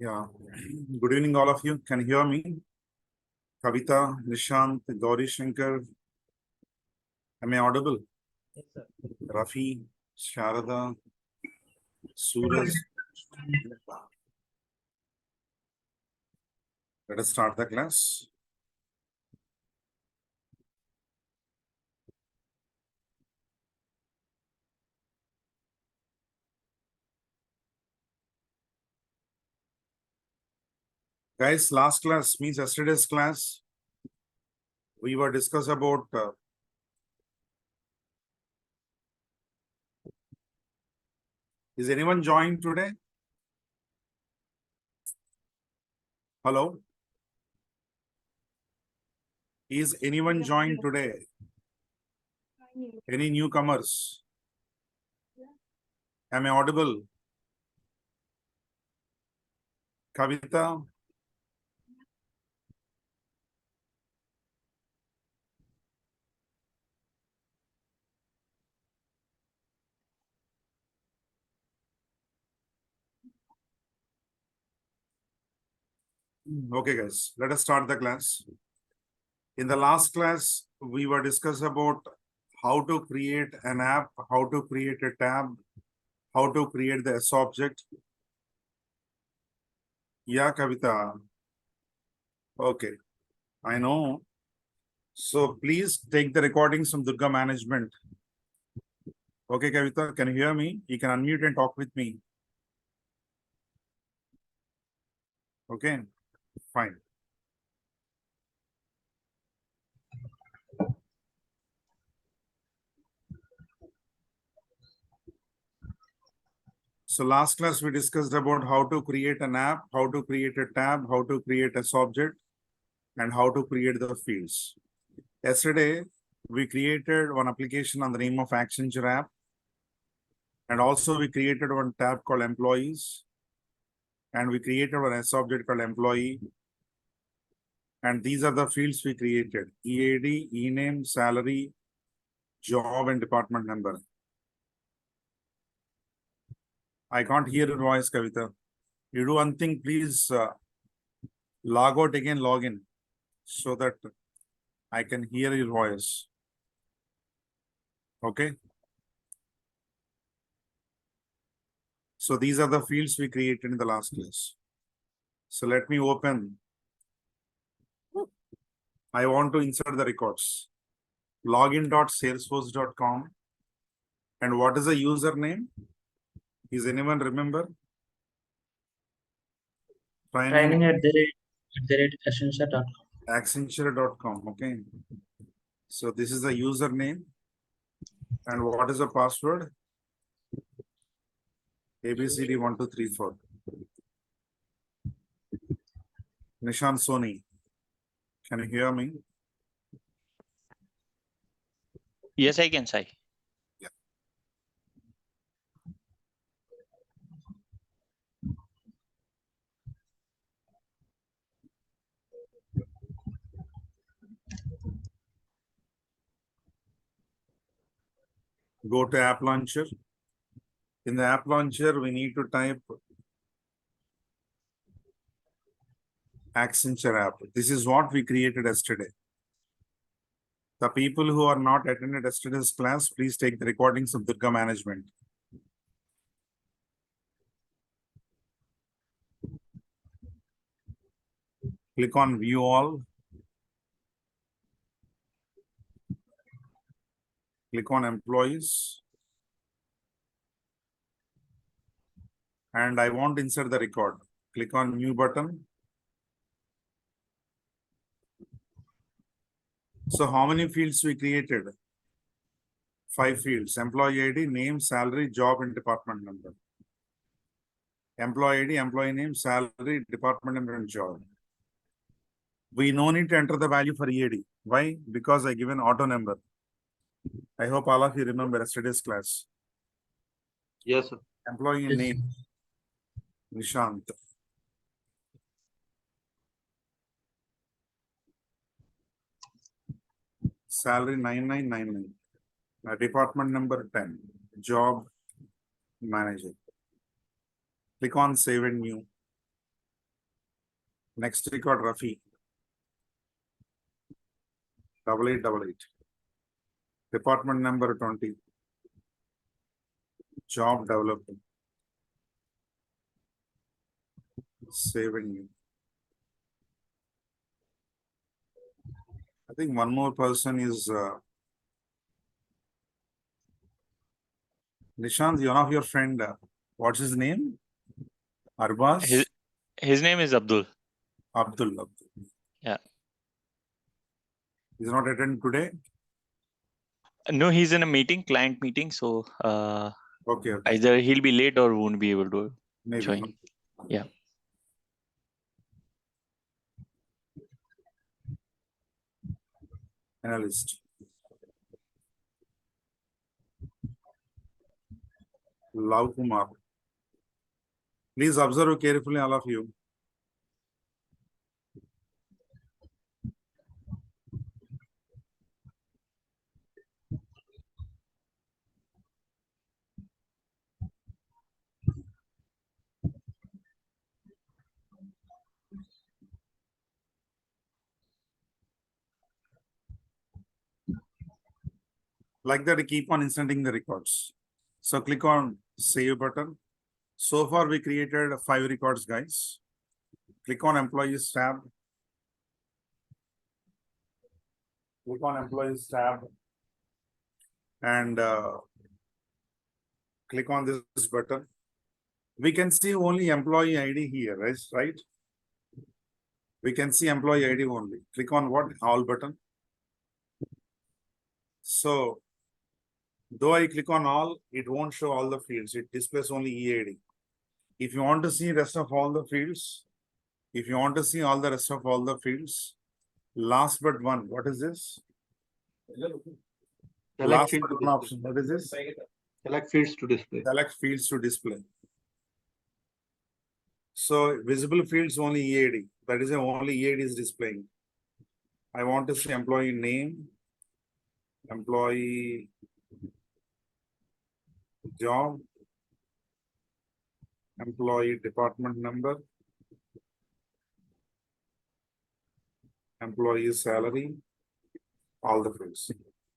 Yeah. Good evening, all of you. Can you hear me? Kavita, Nishant, Gauri Shankar. Am I audible? Yes, sir. Rafi, Sharada, Suraj. Let us start the class. Guys, last class means yesterday's class. We were discussing about is anyone joined today? Hello? Is anyone joined today? Any newcomers? Am I audible? Kavita? Okay, guys, let us start the class. In the last class, we were discussing about how to create an app, how to create a tab, how to create the S object. Yeah, Kavita. Okay, I know. So please take the recordings from Durga management. Okay, Kavita, can you hear me? You can unmute and talk with me. Okay, fine. So last class we discussed about how to create an app, how to create a tab, how to create a object, and how to create the fields. Yesterday, we created one application on the name of Accenture app. And also we created one tab called employees. And we created one S object called employee. And these are the fields we created: EAD, ENAME, salary, job, and department number. I can't hear your voice, Kavita. You do one thing, please log out again, log in, so that I can hear your voice. Okay. So these are the fields we created in the last class. So let me open. I want to insert the records. Login.salesforce.com. And what is the username? Is anyone remember? Training at the rate Accenture.com. Accenture.com. Okay. So this is the username. And what is the password? ABCD1234. Nishant Soni. Can you hear me? Yes, I can, Sai. Yeah. Go to App Launcher. In the App Launcher, we need to type Accenture app. This is what we created yesterday. The people who are not attended yesterday's class, please take the recordings of Durga management. Click on View All. Click on Employees. And I want to insert the record. Click on New button. So how many fields we created? 5 fields: employee ID, name, salary, job, and department number. Employee ID, employee name, salary, department number, and job. We no need to enter the value for EAD. Why? Because I given auto number. I hope all of you remember yesterday's class. Yes, sir. Employee name, Nishant. Salary 9999. Department number 10. Job, manager. Click on Save and New. Next record, Rafi. 8888. Department number 20. Job developer. Saving you. I think one more person is Nishant, one of your friend. What's his name? Arbaz? His name is Abdul. Abdul. Yeah. He's not attending today? No, he's in a meeting, client meeting. So Okay. either he'll be late or won't be able to Maybe. join. Yeah. Analyst. Love Kumar. Please observe carefully, all of you. Like that, keep on inserting the records. So click on save button. So far, we created 5 records, guys. Click on employees tab. Click on employees tab. And click on this button. We can see only employee ID here, right? We can see employee ID only. Click on what? All button. So, though I click on all, it won't show all the fields. It displays only EAD. If you want to see rest of all the fields, last but one, what is this? Last but one option, what is this? Select fields to display. Select fields to display. So visible fields only EAD. That is only EAD is displaying. I want to see employee name, employee job, employee department number, employee salary, all the fields.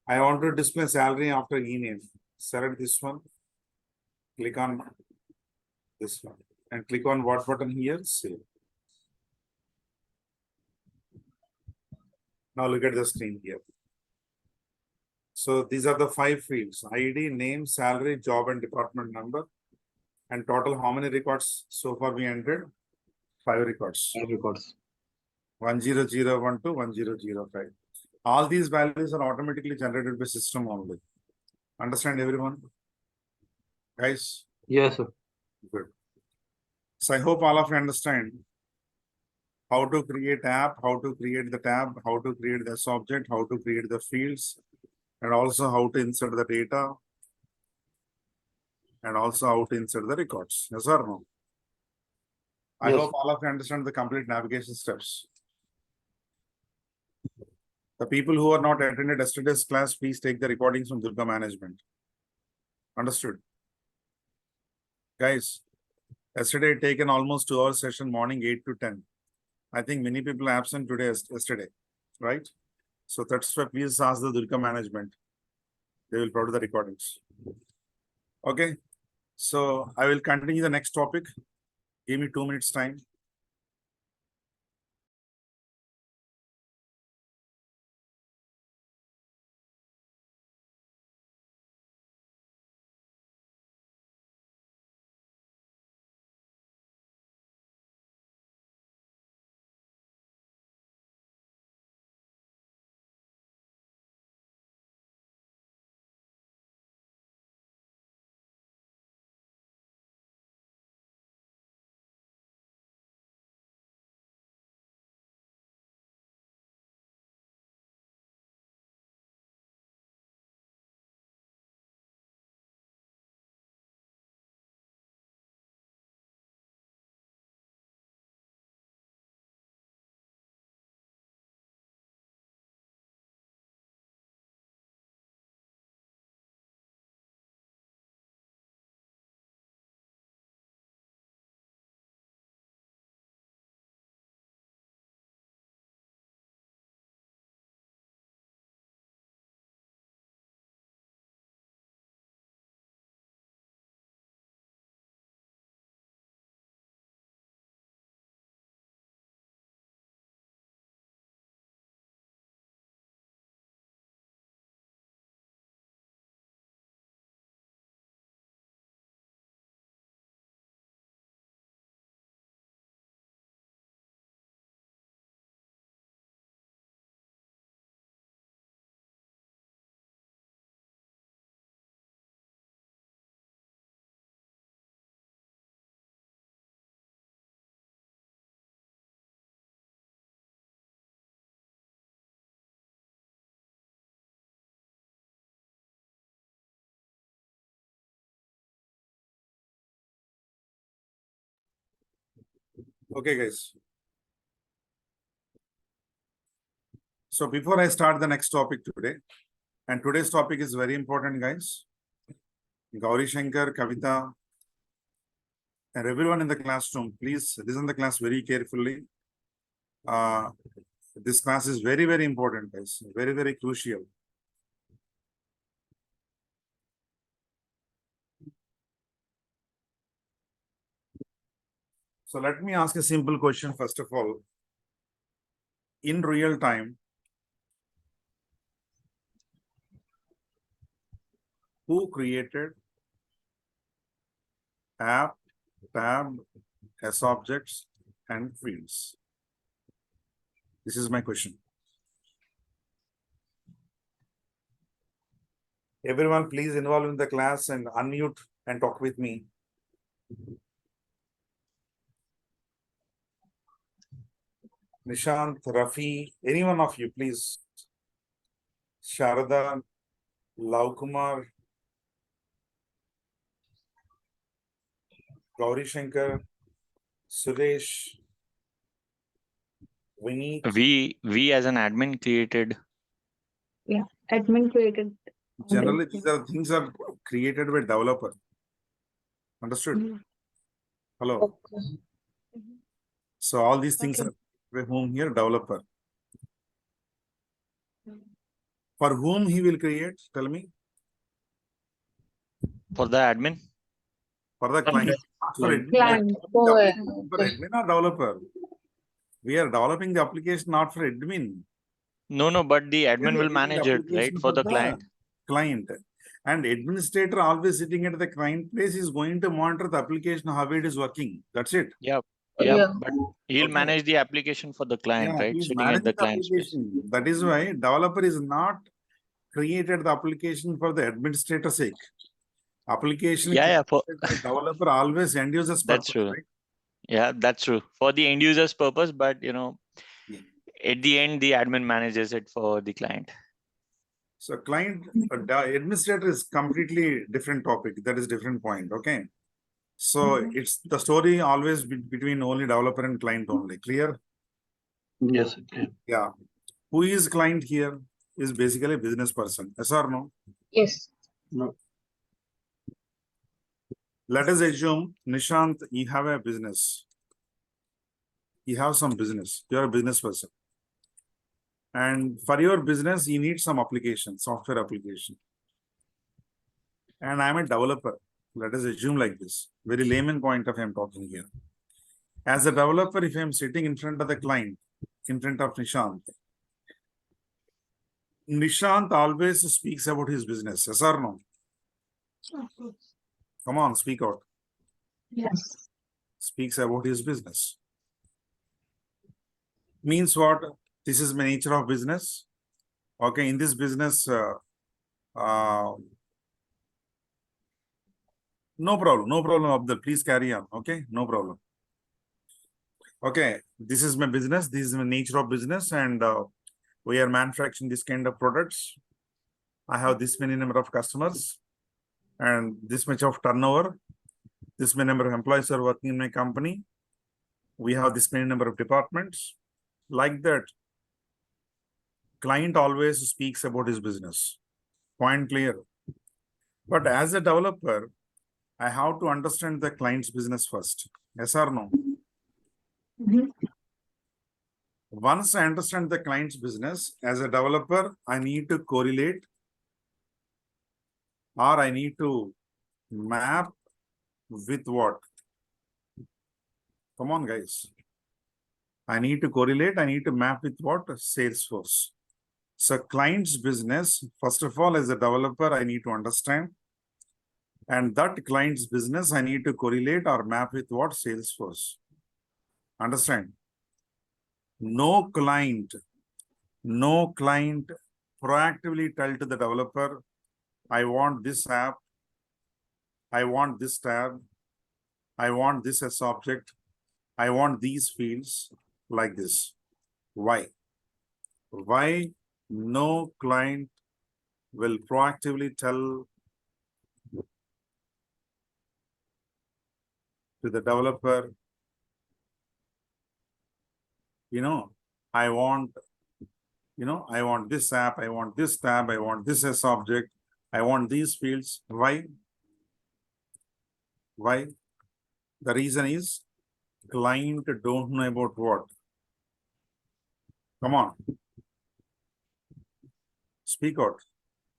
I want to display salary after e-name. Select this one. Click on this one. And click on what button here? Save. Now look at the screen here. So these are the 5 fields: ID, name, salary, job, and department number. And total, how many records so far we entered? 5 records. 5 records. 10012 10005. All these values are automatically generated by system only. Understand everyone? Guys? Yes, sir. Good. So I hope all of you understand how to create app, how to create the tab, how to create this object, how to create the fields, and also how to insert the data, and also how to insert the records. Yes or no? I Yes. hope all of you understand the complete navigation steps. The people who are not attended yesterday's class, please take the recordings from Durga management. Understood? Guys, yesterday taken almost 2 hours session, morning 8 to 10. I think many people are absent today, yesterday, right? So that's why please ask the Durga management. They will provide the recordings. Okay. So I will continue the next topic. Give me 2 minutes time. Okay, guys. So before I start the next topic today, and today's topic is very important, guys. Gauri Shankar, Kavita, and everyone in the classroom, please listen to the class very carefully. This class is very, very important, guys. Very, very crucial. So let me ask a simple question first of all. In real time, who created app, tab, S objects, and fields? This is my question. Everyone, please involve in the class and unmute and talk with me. Nishant, Rafi, any one of you, please. Sharada, Laukumar, Gauri Shankar, Suresh, Vineet. We as an admin created. Yeah, admin created. Generally, these are things are created by developer. Understood? Mhm. Hello. Okay. So all these things Okay. are by whom here? Developer. For whom he will create? Tell me. For the admin? For the client. For admin. Client. For Okay. admin or developer. We are developing the application not for admin. No, but the We are admin will developing the manage it, right? application For the client. Client. And administrator always sitting at the client place is going to monitor the application, how it is working. That's it. Yeah, Yeah. but he'll Okay. manage the application for the client, Yeah, right? he's Sitting at managing the the client space. application. That is why developer is not created the application for the administrator sake. Application Yeah, for created by developer always end users that's purpose, true. right? Yeah, that's true. For the end user's purpose, but Yeah. at the end, the admin manages it for the client. So client administrator is completely different topic. That is different point. Okay. So it's the story always between only developer and client only. Clear? Yes, okay. Yeah. Who is client here? Is basically a business person. Yes or no? Yes. No. Let us assume, Nishant, you have a business. You have some business. You are a business person. And for your business, you need some application, software application. And I'm a developer. Let us assume like this. Very layman point of I'm talking here. As a developer, if I'm sitting in front of the client, in front of Nishant, Nishant always speaks about his business. Yes or no? Come on, speak out. Yes. Speaks about his business. Means what? This is my nature of business. Okay, in this business, no problem, Abdul. Please carry on. Okay, no problem. Okay, this is my business. This is my nature of business, and we are manufacturing this kind of products. I have this many number of customers, and this much of turnover. This many number of employees are working in my company. We have this many number of departments. Like that, client always speaks about his business. Point clear. But as a developer, I have to understand the client's business first. Yes or no? Mhm. Once I understand the client's business, as a developer, I need to correlate or I need to map with what? Come on, guys. I need to correlate. I need to map with what? Salesforce. So client's business, first of all, as a developer, I need to understand. And that client's business, I need to correlate or map with what? Salesforce. Understand? No client proactively tell to the developer, I want this app, I want this tab, I want this as object, I want these fields like this. Why? Why no client will proactively tell to the developer, you know, I want, I want this app, I want this tab, I want this as object, I want these fields. Why? Why? The reason is client don't know about what. Come on. Speak out.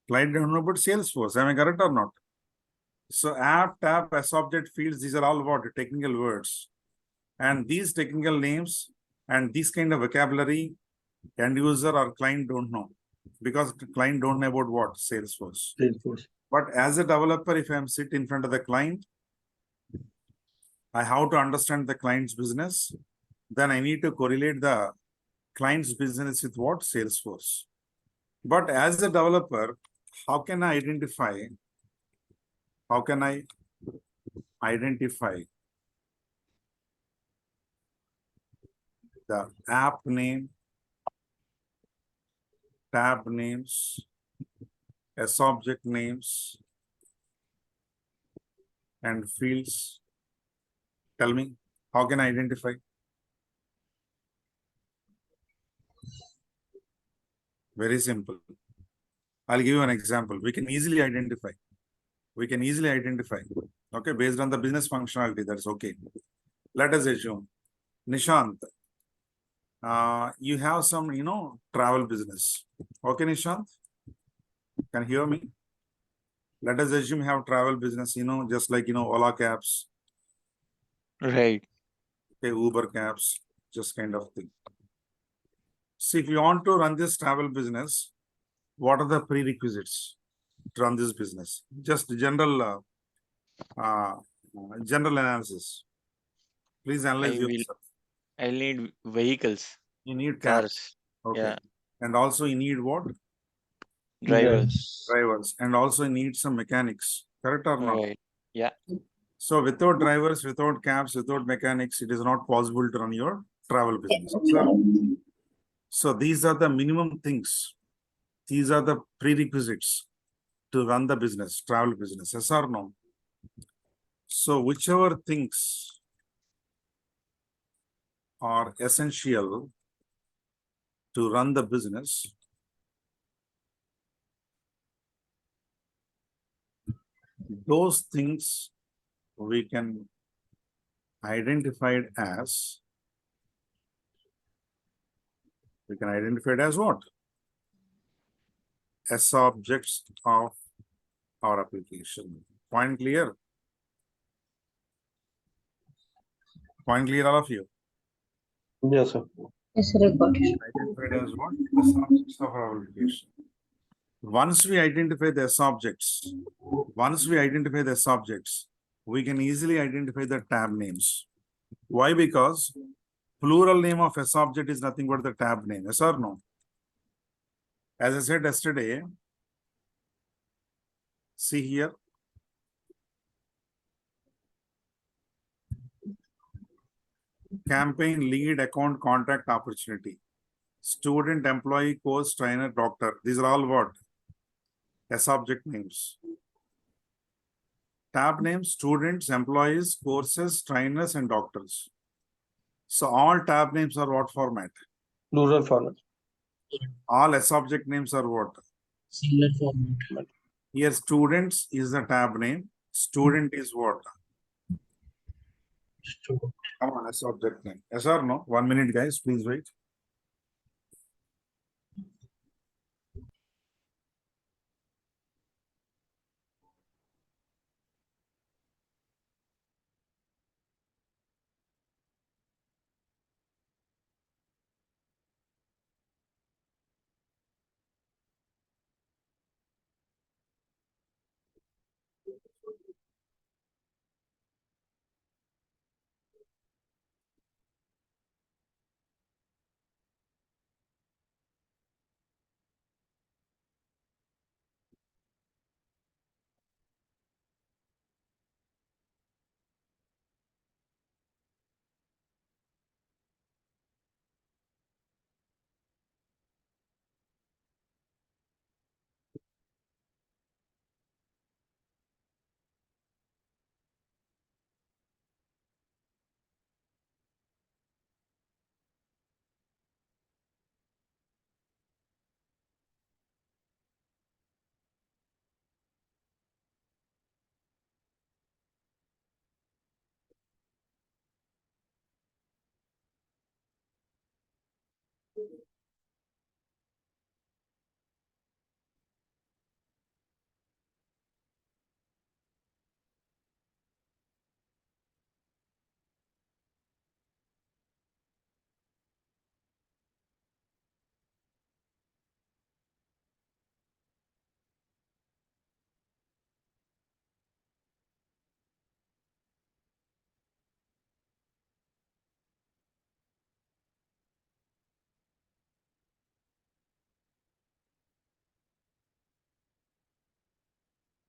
Client don't know about Salesforce. Am I correct or not? So app, tab, as object fields, these are all what? Technical words. And these technical names and this kind of vocabulary, end user or client don't know. Because client don't know about what? Salesforce. Salesforce. But as a developer, if I'm sit in front of the client, I have to understand the client's business. Then I need to correlate the client's business with what? Salesforce. But as a developer, how can I identify the app name, tab names, as object names, and fields? Tell me, how can I identify? Very simple. I'll give you an example. We can easily identify. Okay, based on the business functionality, that's okay. Let us assume, Nishant, you have some, travel business. Okay, Nishant? Can you hear me? Let us assume you have travel business, just like, Ola cabs, Right. okay, Uber cabs, just kind of thing. See, if you want to run this travel business, what are the prerequisites to run this business? Just general analysis. Please analyze yourself. I'll need vehicles, You need cabs. cars, Okay. yeah, And also you need what? drivers. Drivers. And also you need some mechanics. Correct or not? Right. Yeah. So without drivers, without cabs, without mechanics, it is not possible to run your travel business. So these are the minimum things. These are the prerequisites to run the business, travel business. Yes or no? So whichever things are essential to run the business, those things we can identify it as, what? As objects of our application. Point clear? Point clear, all of you? Yes, sir. Yes, sir, I got it. Identified as what? As objects of our application. Once we identify the S objects, we can easily identify the tab names. Why? Because plural name of S object is nothing but the tab name. Yes or no? As I said yesterday, see here. Campaign, lead, account, contact, opportunity. Student, employee, course, trainer, doctor. These are all what? S object names. Tab names, students, employees, courses, trainers, and doctors. So all tab names are what format? Plural format. All S object names are what? Singular format. Here students is the tab name. Student is what? Come on, S object name. Yes or no? 1 minute, guys. Please wait.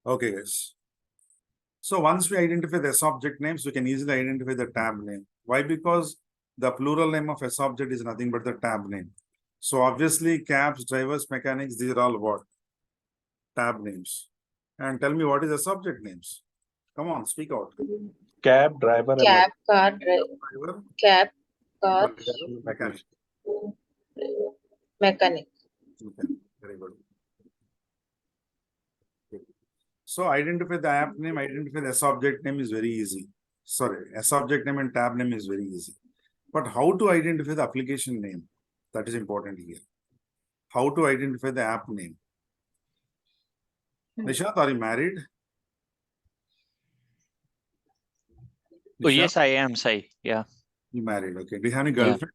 Okay, guys. So once we identify the S-object names, we can easily identify the tab name. Why? Because the plural name of S-object is nothing but the tab name. So obviously, cabs, drivers, mechanics, these are all what? Tab names. And tell me what is S-object names? Come on, speak out. Cab, driver, and Cab, car, Driver, cab, car, mechanic. mechanic. Okay, very good. So identify the app name, identify the S-object name is very easy. Sorry, S-object name and tab name is very easy. But how to identify the application name? That is important here. How to identify the app name? Nishant, are you married? Oh, Nishant, yes, I am, Sai. Yeah. you married. Okay. Do you have any Yeah. girlfriend?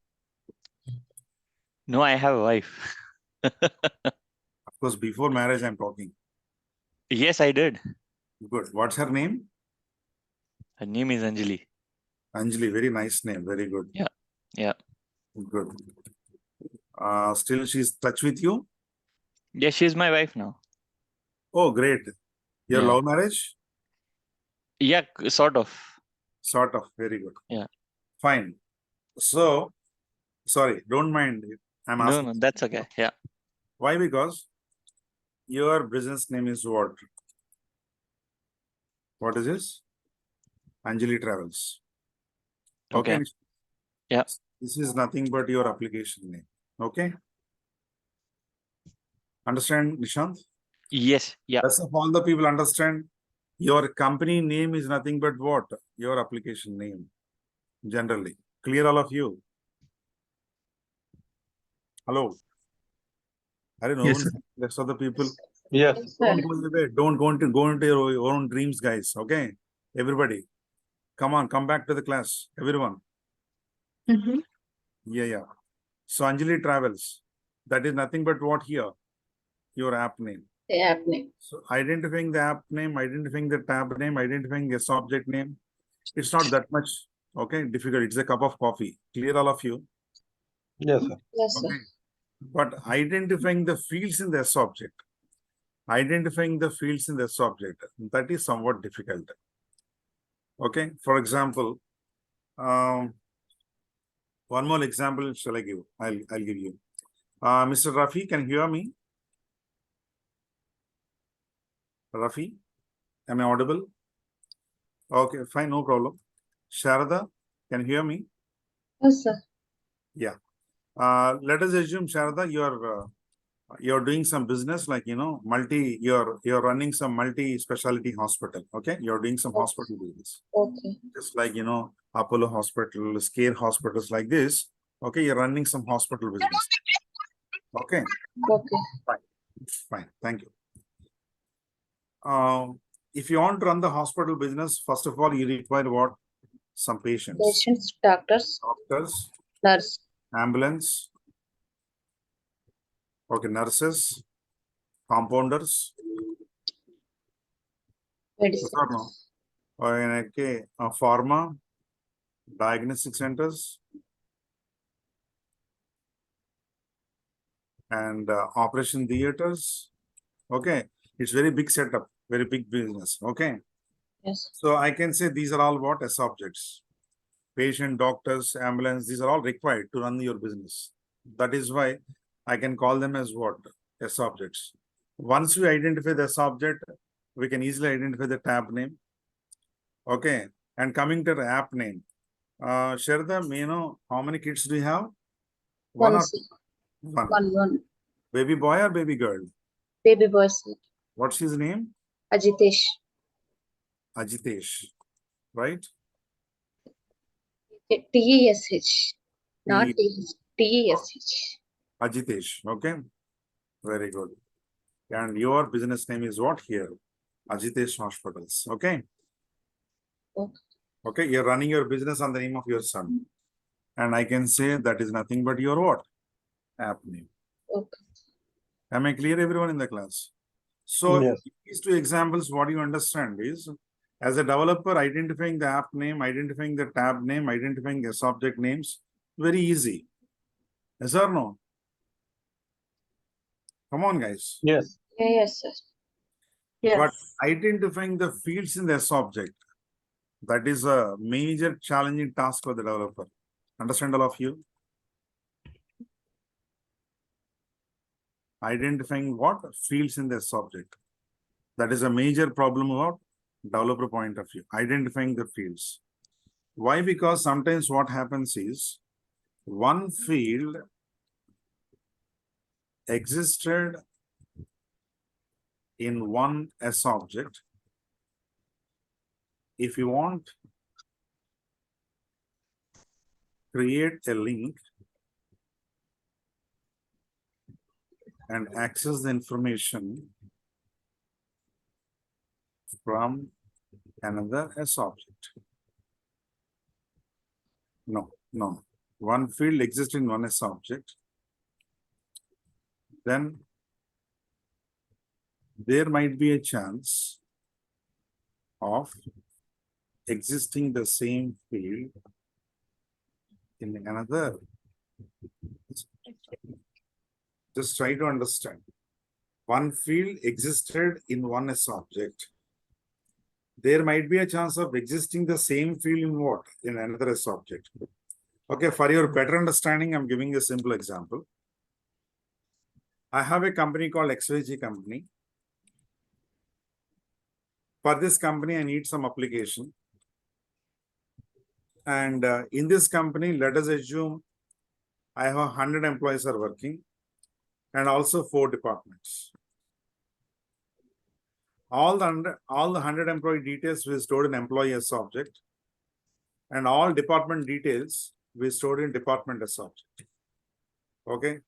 No, I have a wife. Of course, before marriage, I'm talking. Yes, I did. Good. What's her name? Her name is Anjali. Anjali. Very nice name. Very good. Yeah. Yeah. Good. Still, she's touch with you? Yeah, she's my wife now. Oh, great. Your Yeah. love marriage? Yeah, sort of. Sort of. Very good. Yeah. Fine. So, sorry, don't mind. I'm No, asking. no, that's okay. Yeah. Why? Because your business name is what? What is this? Anjali Travels. Okay. Okay. Yeah. This is nothing but your application name. Okay. Understand, Nishant? Yes. Yeah. Rest of all the people understand your company name is nothing but what? Your application name. Generally. Clear, all of you? Hello. I don't know. Yes, sir. Rest of the people. yes. Yes, sir. Don't go away. Don't go into your own dreams, guys. Okay. Everybody. Come on, come back to the class. Everyone. Mhm. Yeah. So Anjali Travels. That is nothing but what here? Your app name. The app name. So identifying the app name, identifying the tab name, identifying the subject name. It's not that much, okay, difficult. It's a cup of coffee. Clear, all of you? Yes, sir. Yes, sir. Okay. But identifying the fields in the subject, identifying the fields in the subject, that is somewhat difficult. Okay. For example, one more example shall I give? I'll give you. Mr. Rafi, can you hear me? Rafi, am I audible? Okay, fine, no problem. Sharada, can you hear me? Yes, sir. Yeah. Let us assume, Sharada, you're doing some business like, you know, you're running some multi-specialty hospital. Okay. You're doing some Okay. hospital business. Okay. Just like, you know, Apollo Hospital, Scare hospitals like this. Okay. You're running some hospital business. Okay. Okay. Fine. Thank you. If you want to run the hospital business, first of all, you require what? Some patients. Patients, doctors, Doctors, nurse, ambulance, okay, nurses, compounders, medicine. no? Okay, pharma, diagnostic centers, and operation theaters. Okay, it's very big setup, very big business. Okay, Yes. so I can say these are all what as objects. Patient, doctors, ambulance, these are all required to run your business. That is why I can call them as what? As objects. Once we identify the subject, we can easily identify the tab name. Okay. And coming to the app name. Sharda, may you know how many kids do you have? One or Sir. one? One. Baby boy or baby girl? Baby boy, sir. What's his name? Ajitesh. Ajitesh. Right? T-E-S-H. Not T- T-H. T-E-S-H. Ajitesh. Okay. Very good. And your business name is what here? Ajitesh Hospitals. Okay. Okay. Okay. You're running your business on the name of your son. And I can say that is nothing but your what? App name. Okay. Am I clear, everyone in the class? So Yes. these two examples, what you understand is, as a developer, identifying the app name, identifying the tab name, identifying the subject names, very easy. Yes or no? Come on, guys. Yes. Yes, sir. But Yes. identifying the fields in the S object, that is a major challenging task for the developer. Understand all of you? Identifying what fields in the S object. That is a major problem about developer point of view, identifying the fields. Why? Because sometimes what happens is one field existed in one S object. If you want create a link and access the information from another S object. No. One field exists in one S object. Then there might be a chance of existing the same field in another. Just try to understand. One field existed in one S object. There might be a chance of existing the same field in what? In another S object. Okay, for your better understanding, I'm giving a simple example. I have a company called XYZ company. For this company, I need some application. And in this company, let us assume I have 100 employees are working and also 4 departments. All the 100 employee details we stored in employee S object, and all department details we stored in department S object. Okay.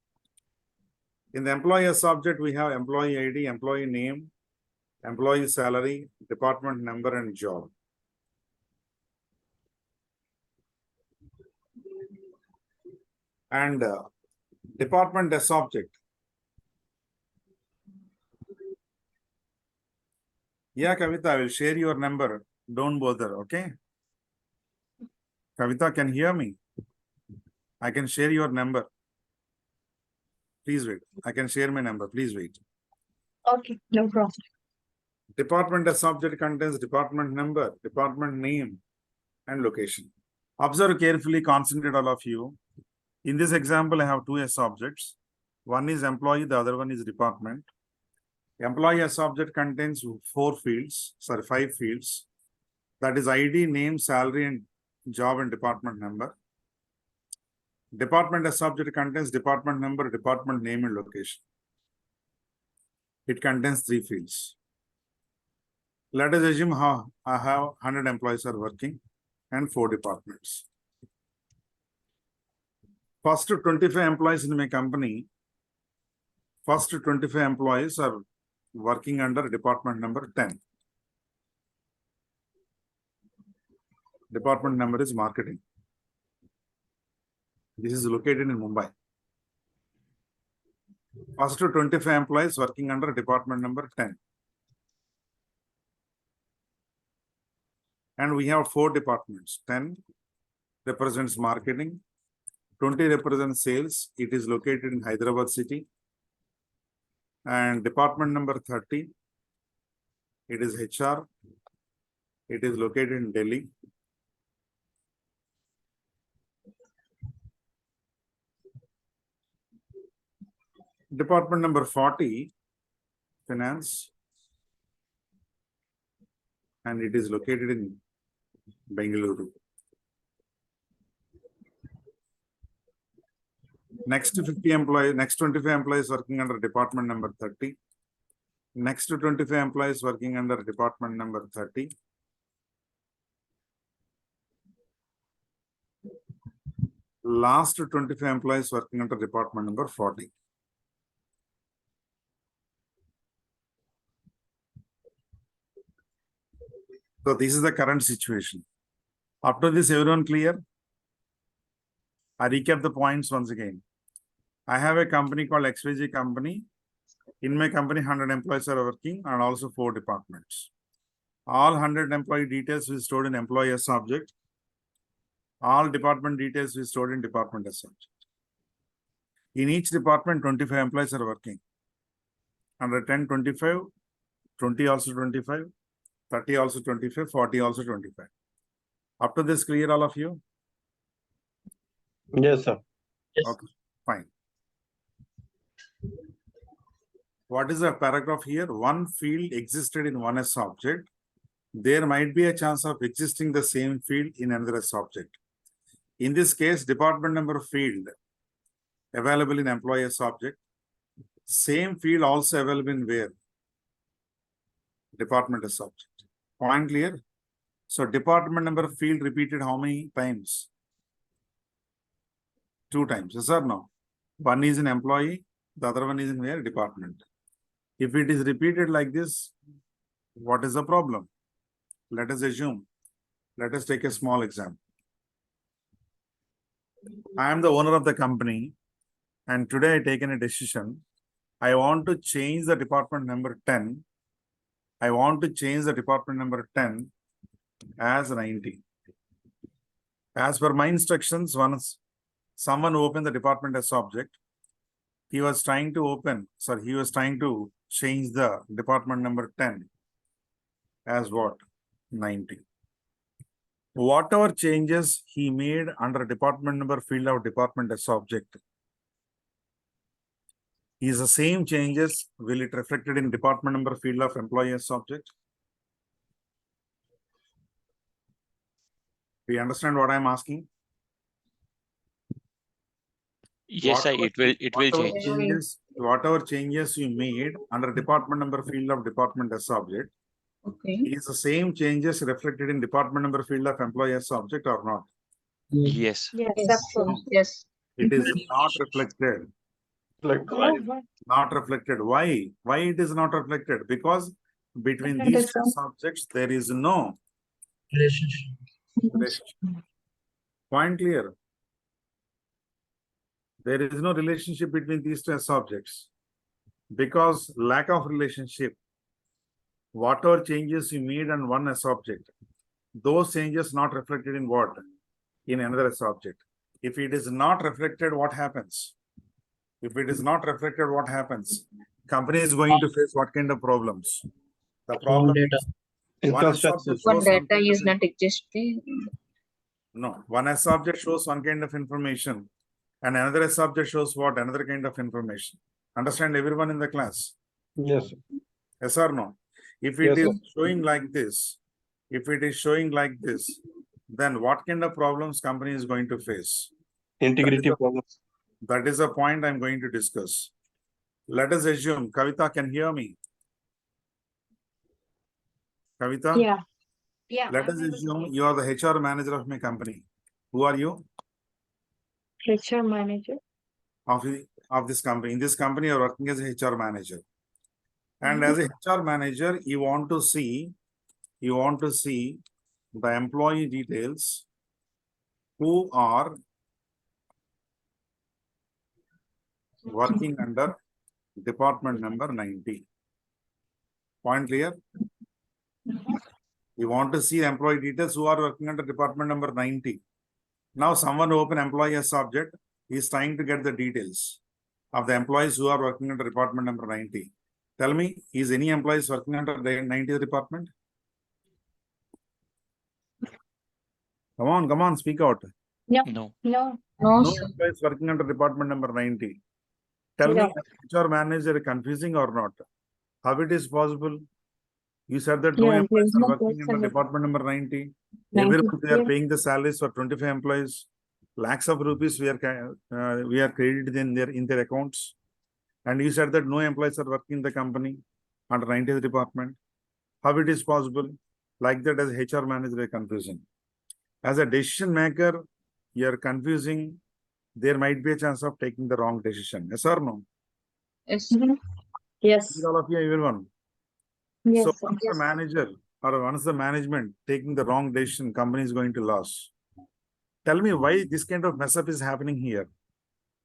In the employee S object, we have employee ID, employee name, employee salary, department number, and job. And department S object. Yeah, Kavita, I will share your number. Don't bother, okay? Kavita, can hear me? I can share your number. Please wait. I can share my number. Please wait. Okay, no problem. Department S object contains department number, department name, and location. Observe carefully, concentrate all of you. In this example, I have 2 S objects. One is employee, the other one is department. Employee S object contains 5 fields. That is ID, name, salary, and job and department number. Department S object contains department number, department name, and location. It contains 3 fields. Let us assume how I have 100 employees are working and 4 departments. First 25 employees in my company, first 25 employees are working under department number 10. Department number is marketing. This is located in Mumbai. First 25 employees working under department number 10. And we have 4 departments. 10 represents marketing, 20 represents sales. It is located in Hyderabad city. And department number 30, it is HR. It is located in Delhi. Department number 40, finance. And it is located in Bengaluru. Next 50 employees, next 25 employees working under department number 30. Next 25 employees working under department number 30. Last 25 employees working under department number 40. So this is the current situation. Up to this, everyone clear? I recap the points once again. I have a company called XYZ company. In my company, 100 employees are working and also 4 departments. All 100 employee details we stored in employee S object. All department details we stored in department S object. In each department, 25 employees are working. Under 10, 25, 20 also 25, 30 also 25, 40 also 25. Up to this clear, all of you? Yes, sir. Yes. Okay, fine. What is the paragraph here? One field existed in one S object. There might be a chance of existing the same field in another S object. In this case, department number field available in employee S object. Same field also available in where? Department S object. Point clear? So department number field repeated how many times? 2 times. Yes or no? One is in employee, the other one is in where? Department. If it is repeated like this, what is the problem? Let us assume. Let us take a small example. I am the owner of the company, and today I taken a decision. I want to change the department number 10. I want to change the department number 10 as 90. As per my instructions, once someone opened the department as object, he was trying to change the department number 10 as what? 90. Whatever changes he made under department number field of department as object, is the same changes, will it reflected in department number field of employee as object? Do you understand what I'm asking? Yes, sir, it will whatever change. Whatever changes you made under department number field of department as object, Okay. is the same changes reflected in department number field of employee as object or not? Yes. Yes, Yes. of course. Yes. It is not reflected. Like, Not reflected. Why? Why it is not reflected? Because between Different these account. subjects, there is no Relationship. relationship. Point clear. There is no relationship between these two subjects. Because lack of relationship, whatever changes you made on one as object, those changes not reflected in what? In another as object. If it is not reflected, what happens? If it is not reflected, what happens? Company is going to face what kind of problems? The problem data. is one S infrastructure. object One shows some data kind is of not existing. no, one S object shows one kind of information, and another S object shows what? Another kind of information. Understand everyone in the class? Yes, sir. Yes or no? If it Yes, is sir. showing like this, then what kind of problems company is going to face? Integrity That is problems. That is a point I'm going to discuss. Let us assume Kavita can hear me. Kavita? Yeah. Yeah. Let us assume you are the HR manager of my company. Who are you? HR manager. Of this company. In this company, you are working as a HR manager. And as a HR manager, you want to see the employee details who are working under department number 90. Point clear? You want to see employee details who are working under department number 90. Now someone open employee as object, he is trying to get the details of the employees who are working under department number 90. Tell me, is any employees working under the 90th department? Come on, speak out. No. No. No. No, No sir. employees working under department number 90. Tell No. me, HR manager confusing or not? How it is possible? You said that no Yeah, employees there's are no working person under with department number 90. 90. Every month they are Yeah. paying the salaries for 25 employees. Lakhs of rupees we are credited in their accounts. And you said that no employees are working in the company under 90th department. How it is possible? Like that, as HR manager, you are confusing. As a decision maker, you are confusing. There might be a chance of taking the wrong decision. Yes or no? Yes. Mhm. Yes. All of you, everyone. Yes. So sir. once the manager or once the management taking the wrong decision, company is going to lose. Tell me why this kind of mess up is happening here.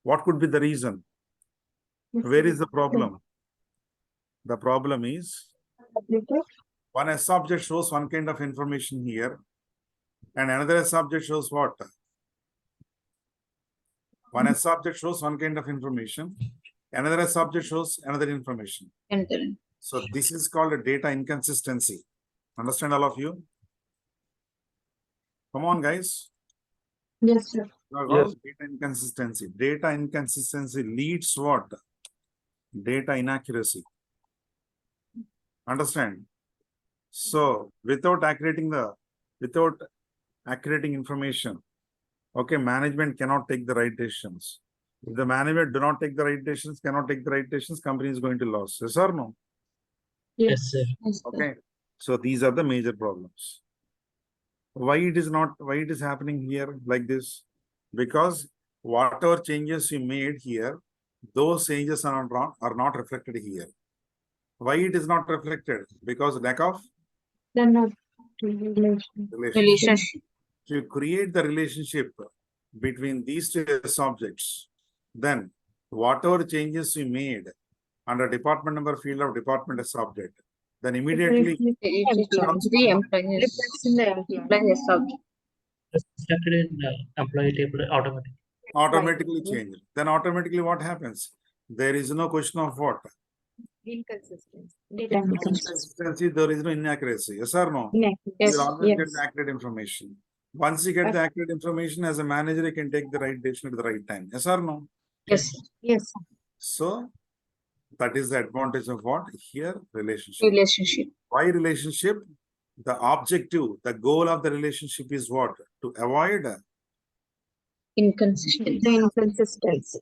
What could be the reason? Where is the problem? The problem is one S object shows one kind of information here, and another S object shows what? One S object shows one kind of information, another S object shows another information. And then So this is called a data inconsistency. Understand all of you? Come on, guys. Yes, sir. Yes. Data inconsistency. Data inconsistency leads what? Data inaccuracy. Understand? So without accurating information, okay, management cannot take the right decisions. If the management do not take the right decisions, company is going to lose. Yes or no? Yes, sir. Yes, sir. Okay. So these are the major problems. Why it is happening here like this? Because whatever changes you made here, those changes are not reflected here. Why it is not reflected? Because lack of They're not relation. Relationship. To create the relationship between these two objects, then whatever changes you made under department number field of department as object, then immediately It change the employees. Reflects in the Employees subject. It's reflected in the employee table automatically. automatically change. Then automatically what happens? There is no question of what? Inconsistency. Data inconsistency. Inconsistency, there is no inaccuracy. Yes or no? Yes. Yes. You will always get Yes. the accurate information. Once you get the accurate information, as a manager, you can take the right decision at the right time. Yes or no? Yes. Yes. So that is the advantage of what? Here, relationship. Relationship. Why relationship? The objective, the goal of the relationship is what? To avoid Inconsistency. The inconsistency.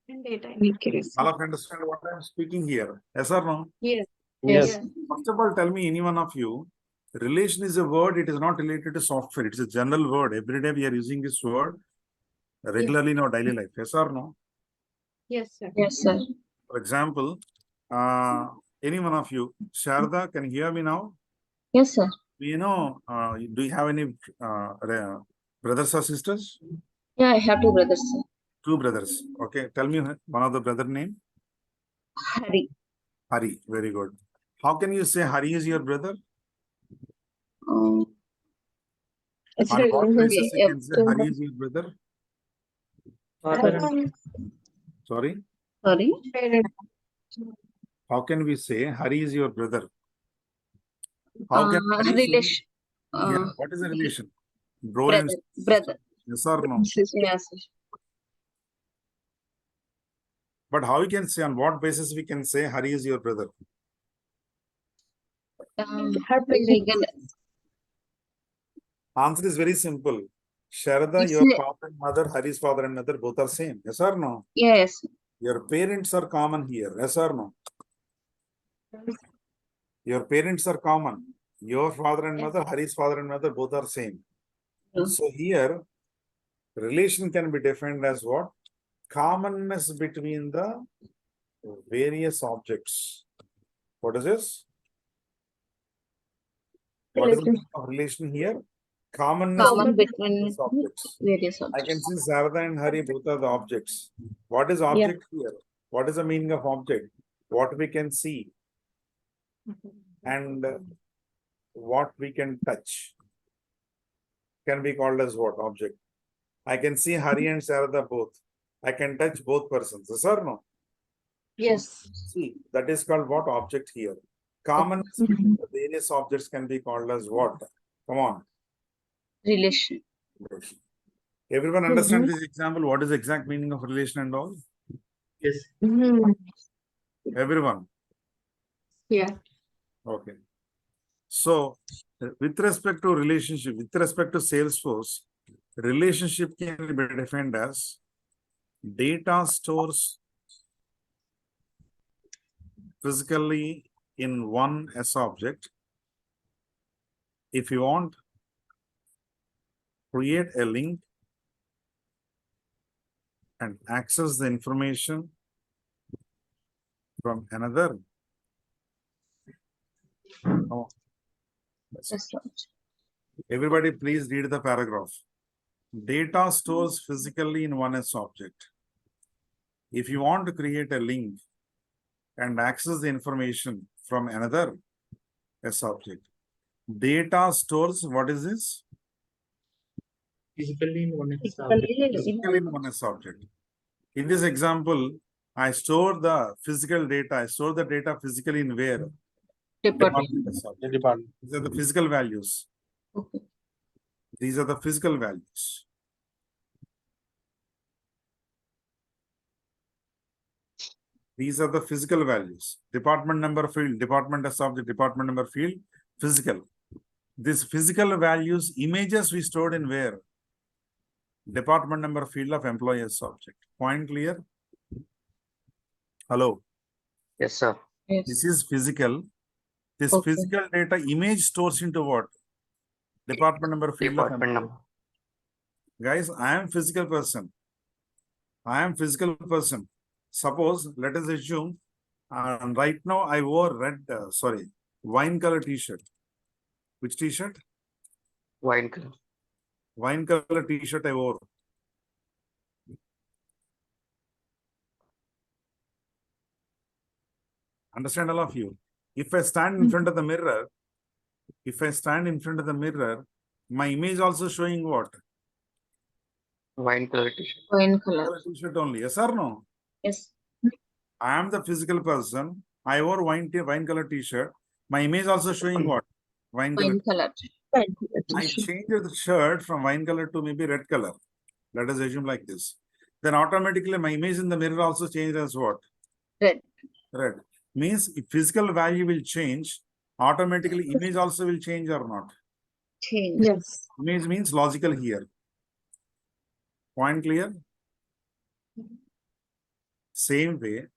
And data inaccuracy. all of understand what I'm speaking here. Yes or no? Yes. Yes. Yes. First of all, tell me, any one of you, relation is a word, it is not related to software. It's a general word. Every day we are using this word regularly in our daily life. Yes or no? Yes, sir. Yes, sir. For example, any one of you, Sharda, can you hear me now? Yes, sir. You know, do you have any brothers or sisters? Yeah, I have two brothers, sir. Two brothers. Okay, tell me one of the brother name. Hari. Hari. Very good. How can you say Hari is your brother? It's On what relationship. basis you can say Hari is your brother? Father and Sorry. Sorry. How can we say Hari is your brother? How can Hari say- Relation. Yeah, what is the relation? Bro Brother. and Brother. yes or no? Yes, sir. But how we can say, on what basis we can say Hari is your brother? Legal. Answer is very simple. Sharada, It's your a- father and mother, Hari's father and mother, both are same. Yes or no? Yes. Your parents are common here. Yes or no? Your parents are common. Your father and mother, Hari's father and mother, both are same. Yes. So here, relation can be defined as what? Commonness between the various objects. What is this? What is the meaning of relation here? Commonness Common between between these objects. various I objects. can see Sarada and Hari both are the objects. What is object here? What is the meaning of object? What we can see and what we can touch can be called as what? Object. I can see Hari and Sarada both. I can touch both persons. Yes or no? Yes. See, that is called what? Object here. Commonness between the various objects can be called as what? Come on. Relation. Everyone understand this example? What is the exact meaning of relation and all? yes. Everyone. Yeah. Okay. So, with respect to relationship, with respect to Salesforce, relationship can be defined as data stores physically in one S object. If you want, create a link and access the information from another. Oh. Yes, sir. Everybody please read the paragraph. Data stores physically in one S object. If you want to create a link and access the information from another S object, data stores, what is this? Physically in one Physically in one S object. In this example, I store the physical data. I store the data physically in where? Department. subject. Department. These are the physical values. Okay. These are the physical values. These are the physical values. Department number field, department as subject, department number field, physical. These physical values, images we stored in where? Department number field of employee as subject. Point clear? Hello. Yes, sir. Yes. This is physical. This Okay. physical data image stores into what? Department number field of Department employee. number. Guys, I am physical person. I am physical person. Suppose, let us assume, right now I wore wine color t-shirt. Which t-shirt? Wine color. Wine color t-shirt I wore. Understand all of you? If I stand in front of the mirror, my image also showing what? Wine color t-shirt. Wine color. Color t-shirt only. Yes or no? Yes. I am the physical person. I wore wine color t-shirt. My image also showing what? Wine color. Wine color. I changed the shirt from wine color to maybe red color. Let us assume like this. Then automatically my image in the mirror also changed as what? Red. Red. Means if physical value will change, automatically image also will change or not? Change. Yes. Image means logical here. Point clear? Same way,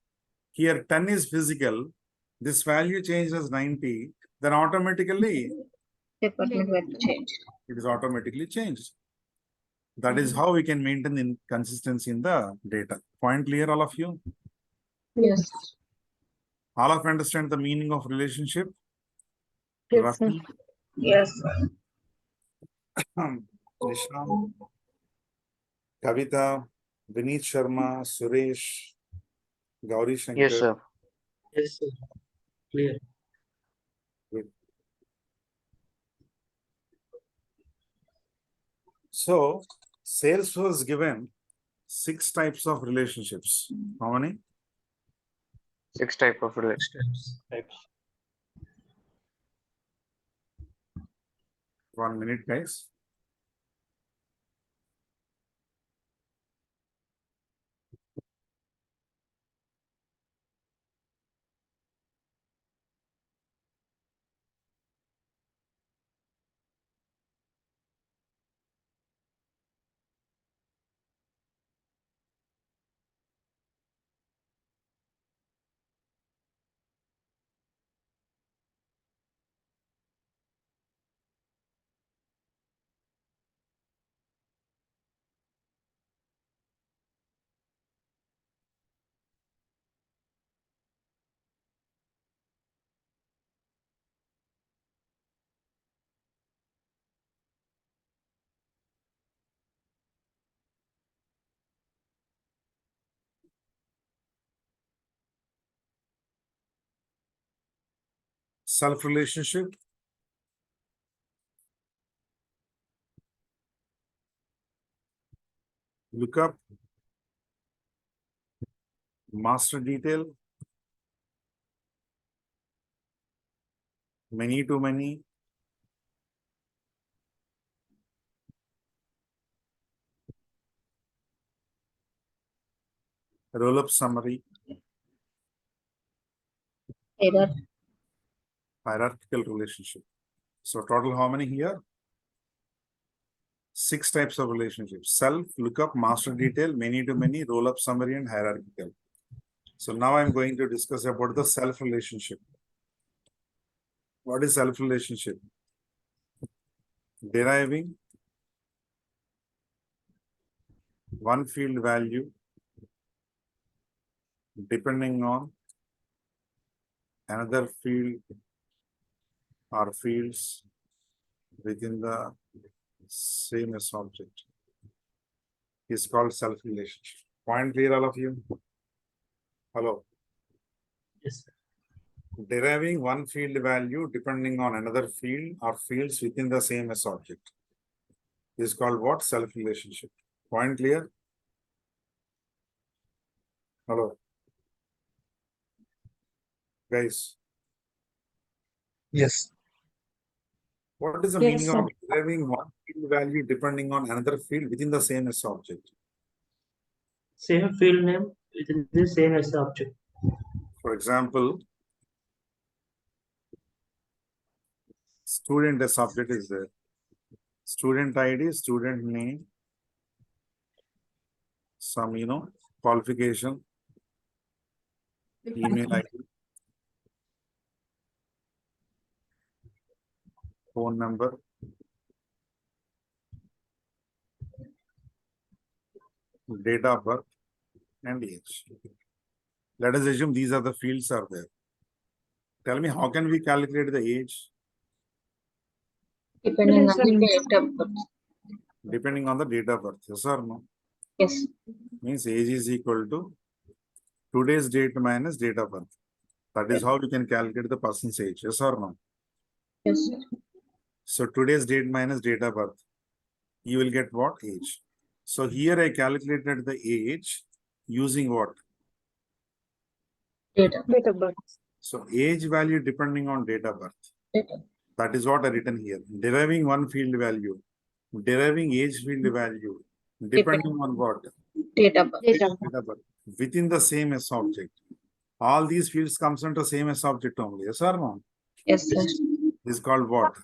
here 10 is physical. This value changed as 90. Then automatically Department will change. it is automatically changed. That is how we can maintain the consistency in the data. Point clear, all of you? Yes. All of you understand the meaning of relationship? Yes, sir. Ratan, Yes. Nisham, Kavita, Vineet Sharma, Suresh, Gauri Shankar. Yes, sir. Yes, sir. Clear. So, Salesforce given 6 types of relationships. How many? 6 type of relation. Steps. Types. 1 minute, guys. Self relationship. Lookup. Master detail. Many to many. Roll-up summary. Error. Hierarchical relationship. So total how many here? 6 types of relationships. Self, lookup, master detail, many to many, roll-up summary, and hierarchical. So now I'm going to discuss about the self relationship. What is self relationship? Deriving one field value depending on another field or fields within the same as object is called self relationship. Point clear, all of you? Hello. Yes, sir. Deriving one field value depending on another field or fields within the same as object is called what? Self relationship. Point clear? Hello. Guys. Yes. What is the Yes, meaning sir. of deriving one field value depending on another field within the same S object? Same field name within the same as object. For example, student S object is there. Student ID, student name, some, qualification, email ID, phone number, date of birth, and age. Let us assume these are the fields are there. Tell me, how can we calculate the age? Depending Yes, on the sir. date of birth. Depending on the date of birth, yes or no? Yes. Means age is equal to today's date minus date of birth. That is how we can calculate the person's age, yes or no? Yes. So today's date minus date of birth, you will get what? Age. So here I calculated the age using what? Date of Date of birth. So age value depending on date of birth. date. That is what I written here. Deriving one field value, deriving age field value, depending on what? Date of birth. Date of birth. Date of birth. Within the same S object. All these fields comes into same S object only. Yes or no? Yes, sir. This is called what?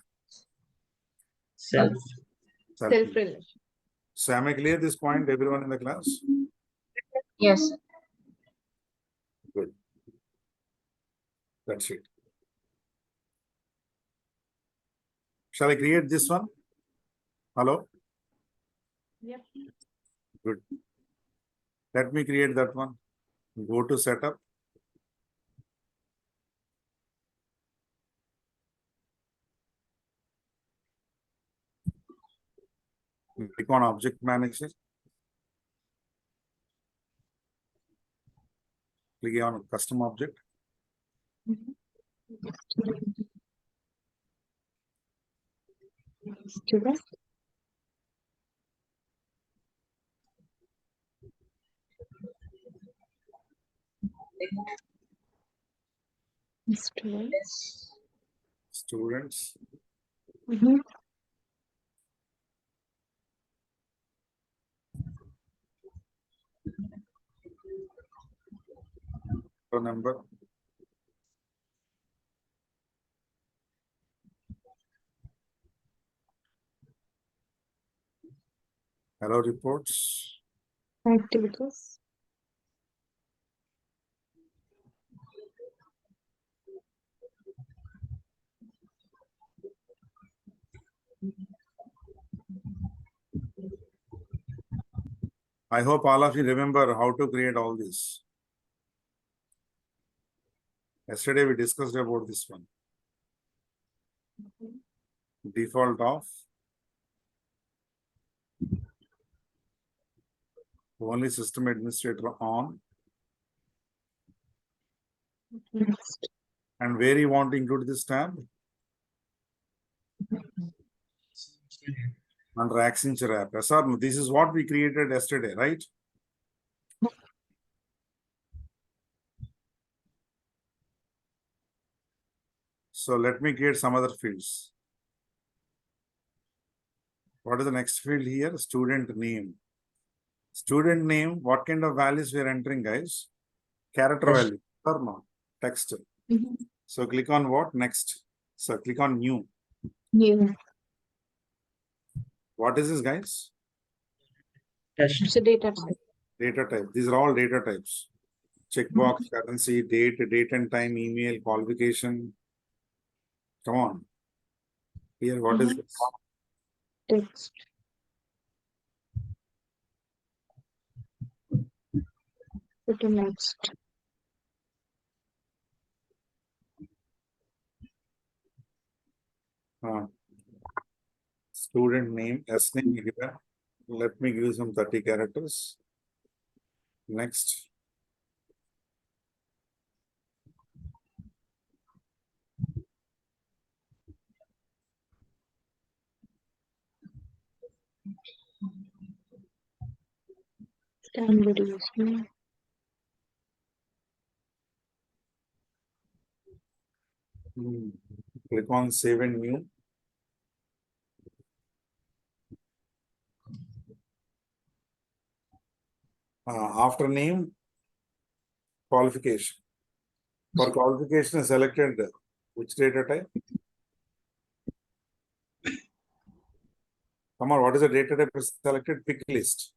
Self. Self. Self-relation. So am I clear this point, everyone in the class? Yes, sir. Good. That's it. Shall I create this one? Hello? Yep. Good. Let me create that one. Go to setup. Click on object manager. Click on custom object. Student. Student. Students. Mhm. Phone number. Hello reports. Activities. I hope all of you remember how to create all this. Yesterday we discussed about this one. Default off. Only system administrator on. Next. And where you want to include this tab? Under Accenture app. Yes or no? This is what we created yesterday, right? So let me create some other fields. What is the next field here? Student name. Student name, what kind of values we are entering, guys? Character Text. value or no? Text. Mhm. So click on what? Next. So click on new. New. What is this, guys? Test. It's a data type. Data type. These are all data types. Checkbox, currency, date and time, email, qualification. Come on. Here, what is this? Text. Put a next. Student name, S name here. Let me give some 30 characters. Next. Standard use. Click on save and new. After name, qualification. For qualification, selected which data type? Come on, what is the data type selected? Pick list.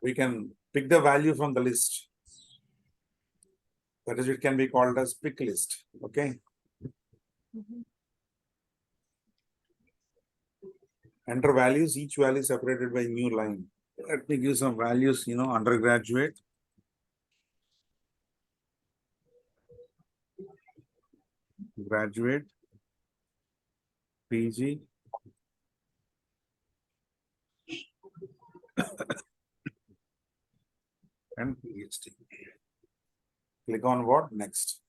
We can pick the value from the list. That is, it can be called as pick list. Okay. Enter values, each value separated by new line. Let me give some values, undergraduate. Graduate. PG. And PhD. Click on what? Next.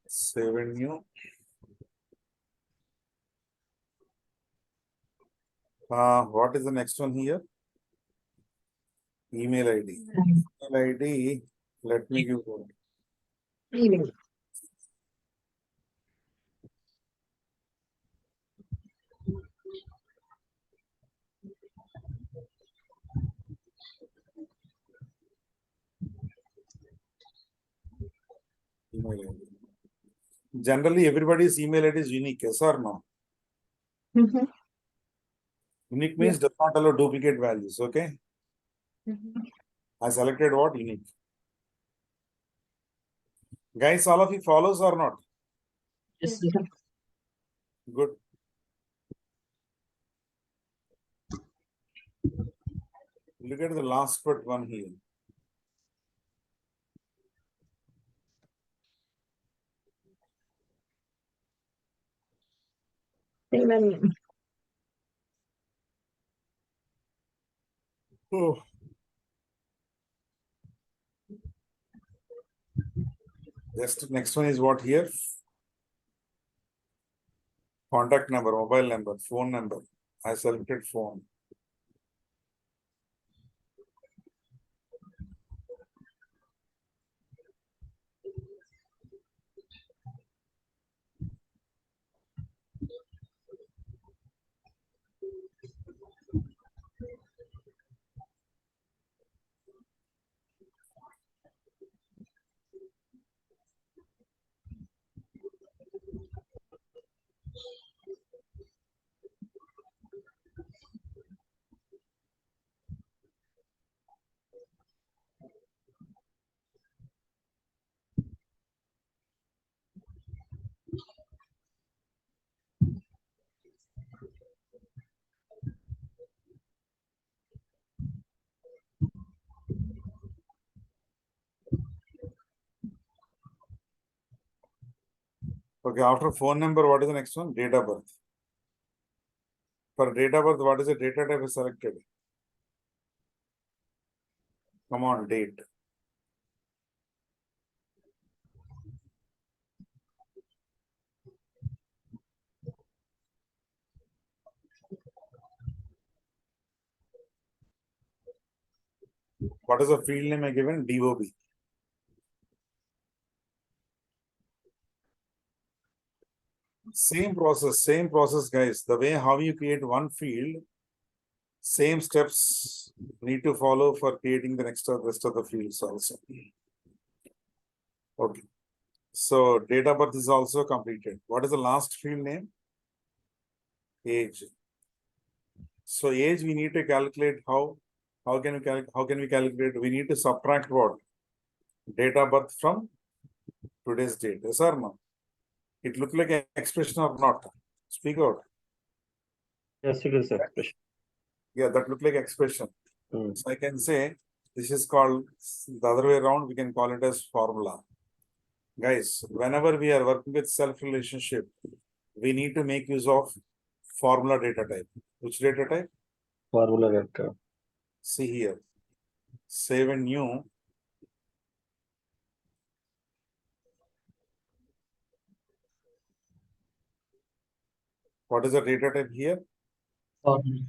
Save and new. What is the next one here? Email ID. Email ID. Let me give one. Email. Email ID. Generally, everybody's email ID is unique, yes or no? Unique means does not allow duplicate values, okay? I selected what? Unique. Guys, all of you follows or not? Yes, sir. Good. Look at the last but one here. Email. Oh. Just next one is what here? Contact number, mobile number, phone number. I selected phone. Okay, after phone number, what is the next one? Date of birth. For date of birth, what is the data type is selected? Come on, date. What is the field name I given? DOB. Same process, guys. The way how you create one field, same steps need to follow for creating the rest of the fields also. Okay. So date of birth is also completed. What is the last field name? Age. So age we need to calculate how can we calculate? We need to subtract what? Date of birth from today's date. Yes or no? It look like an expression or not? Speak out. Yes, it is expression. Yeah, that look like expression. Hmm. So I can say this is called the other way around. We can call it as formula. Guys, whenever we are working with self relationship, we need to make use of formula data type. Which data type? Formula vector. See here. Save and new. What is the data type here? Formula.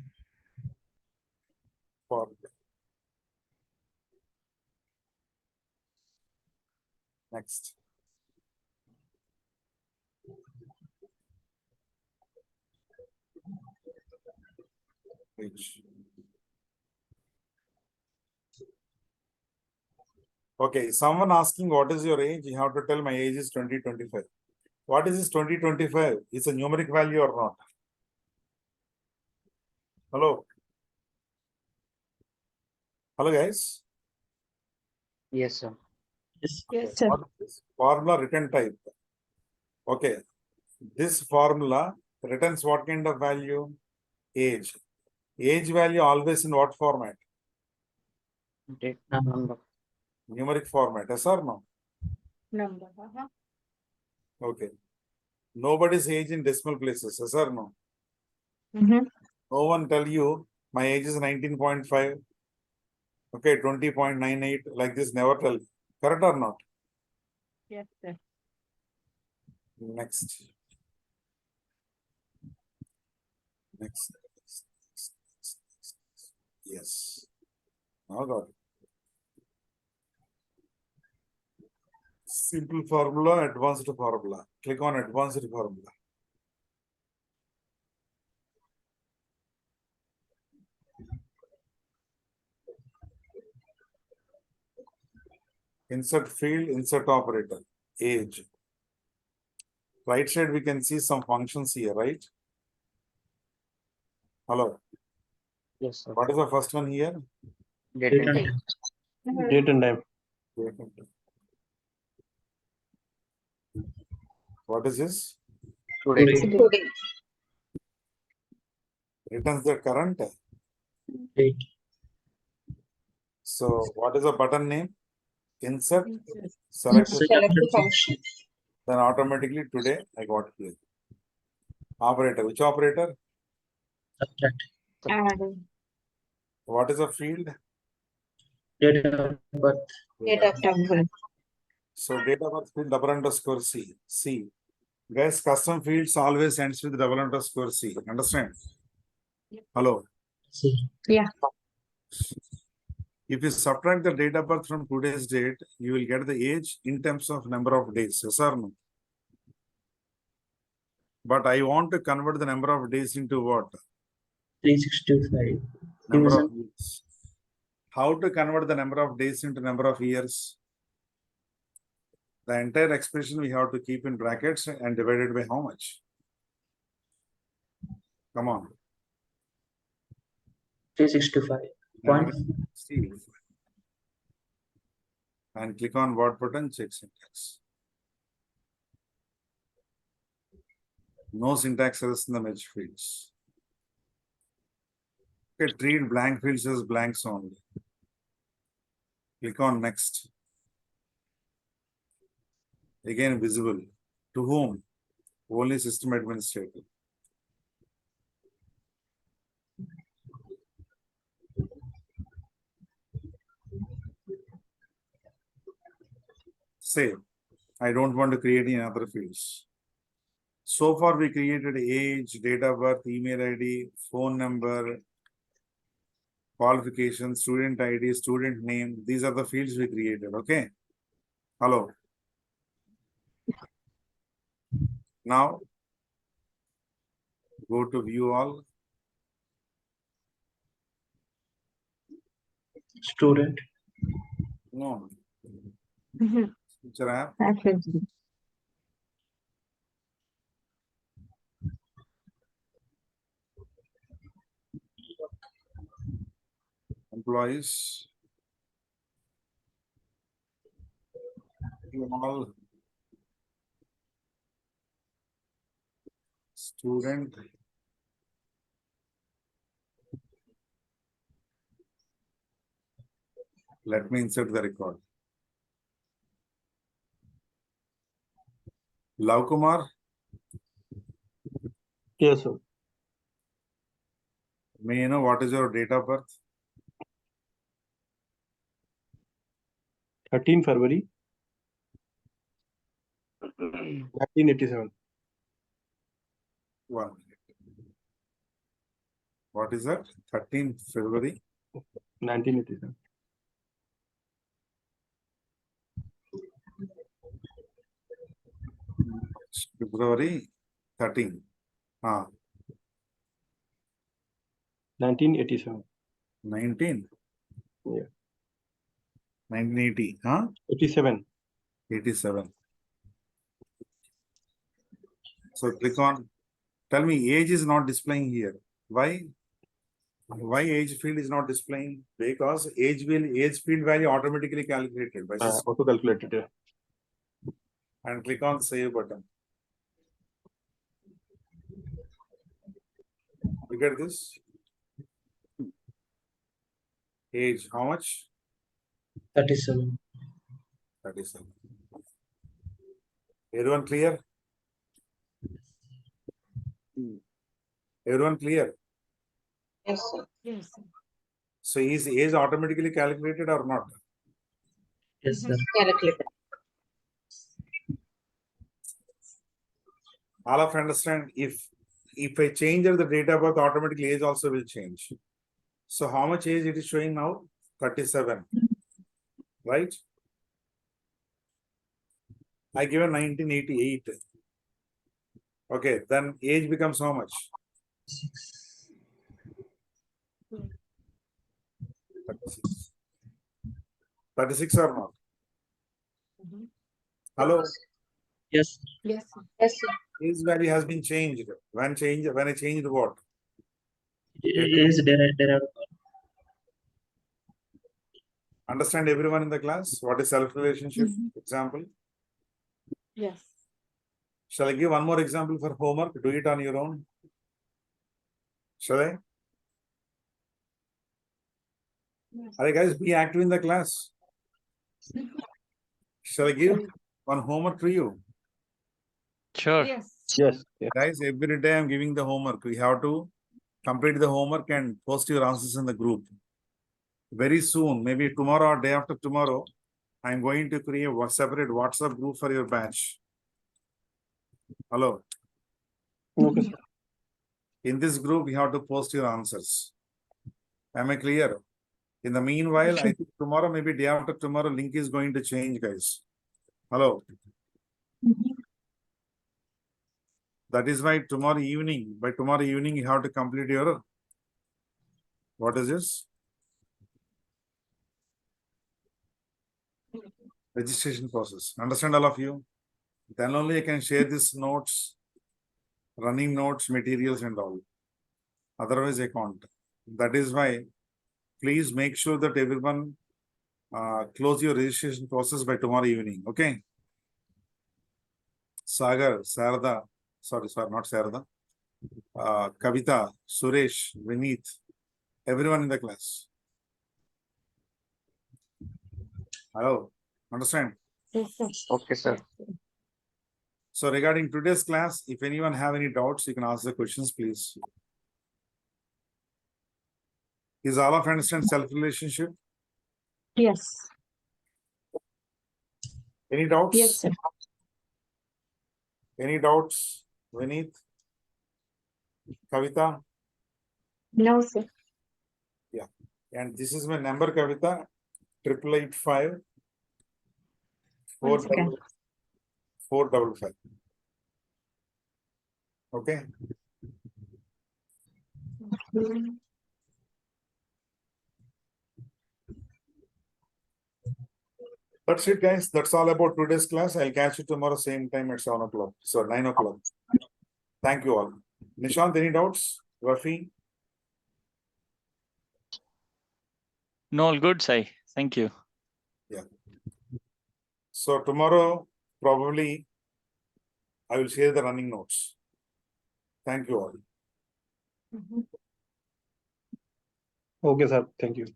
Formula. Next. Page. Okay, someone asking what is your age? You have to tell my age is 2025. What is this 2025? It's a numeric value or not? Hello? Hello, guys? Yes, sir. Yes. Yes, sir. What is this? Formula return type. Okay. This formula returns what kind of value? Age. Age value always in what format? Date Number. number. Numeric format, yes or no? Number. Okay. Nobody's age in decimal places, yes or no? Mm-hmm. No one tell you my age is 19.5. Okay, 20.98, like this, never tell. Correct or not? Yes, sir. Next. Next. Yes. Now got it. Simple formula, advanced formula. Click on advanced formula. Insert field, insert operator, age. Right side, we can see some functions here, right? Hello. Yes, sir. What is the first one here? Date and Date. time. Date and time. What is this? Today. Today. Today. Returns the current. Date. So what is the button name? Insert, select, Select Select the the function. then automatically today I got here. Operator, which operator? Subtract. And What is the field? Date of birth. Date of birth. So data birth field double underscore C. C. Guys, custom fields always ends with double underscore C. Understand? Hello. See. If you subtract the date of birth from today's date, you will get the age in terms of number of days. Yes or no? But I want to convert the number of days into what? 365. Number of years. How to convert the number of days into number of years? The entire expression we have to keep in brackets and divided by how much? Come on. 365. Point. See. And click on word button, check syntax. No syntax errors in the match fields. Okay, treat blank fields as blanks only. Click on next. Again visible. To whom? Only system administrator. Save. I don't want to create any other fields. So far we created age, date of birth, email ID, phone number, qualification, student ID, student name. These are the fields we created. Okay. Hello. Now go to view all. Student. No. mm-hmm. Teacher app. Employees. View all. Student. Let me insert the record. Lav Kumar, Yes, sir. may you know what is your date of birth? 13 February 1987. 1 minute. What is that? 13th February. 1987. February 13. 1987. 19. Yeah. 1980. 87. 87. So click on. Tell me, age is not displaying here. Why? Why age field is not displaying? Because age field value automatically calculated by system. Auto calculated. Yeah. And click on save button. Look at this. Age, how much? 37. 37. Everyone clear? Everyone clear? Yes, sir. Yes, sir. So is age automatically calculated or not? Yes, sir. Calculated. All of you understand, if I change the date of birth, automatically age also will change. So how much age it is showing now? 37. Right? I given 1988. Okay, then age becomes how much? 36. 36 or not? Mhm. Hello? Yes. Yes, sir. Yes, sir. Age value has been changed. When I changed what? Is derived. Understand everyone in the class? What is self-relationship? Mhm. Example. Yes. Shall I give one more example for homework? Do it on your own. Shall I? Yes. Alright guys, be active in the class. Shall I give one homework to you? Sure. Yes. Yes. Yeah. Guys, every day I'm giving the homework. We have to complete the homework and post your answers in the group. Very soon, maybe tomorrow or day after tomorrow, I'm going to create a separate WhatsApp group for your batch. Hello. Okay, sir. In this group, you have to post your answers. Am I clear? In the meanwhile, I think tomorrow, maybe day after tomorrow, link is going to change, guys. Hello. That is why tomorrow evening, by tomorrow evening, you have to complete your, what is this? Registration process. Understand all of you? Then only I can share these notes, running notes, materials and all. Otherwise, I can't. That is why, please make sure that everyone close your registration process by tomorrow evening. Okay? Sagar, Sarada, sorry, not Sarada. Kavita, Suresh, Vineet, everyone in the class. Hello, understand? Yes, sir. Okay, sir. So regarding today's class, if anyone have any doubts, you can ask the questions, please. Is all of you understand self-relationship? Yes. Any doubts? Yes, sir. Any doubts? Vineet, Kavita, No, sir. and this is my number, Kavita, 888 One second. 455. Okay. That's it, guys. That's all about today's class. I'll catch you tomorrow, same time at 7 o'clock. So 9 o'clock. Thank you all. Nishant, any doubts? Rafi? No, all good, Sai. Thank you. So tomorrow, probably, I will share the running notes. Thank you all. Mhm. Okay, sir. Thank you.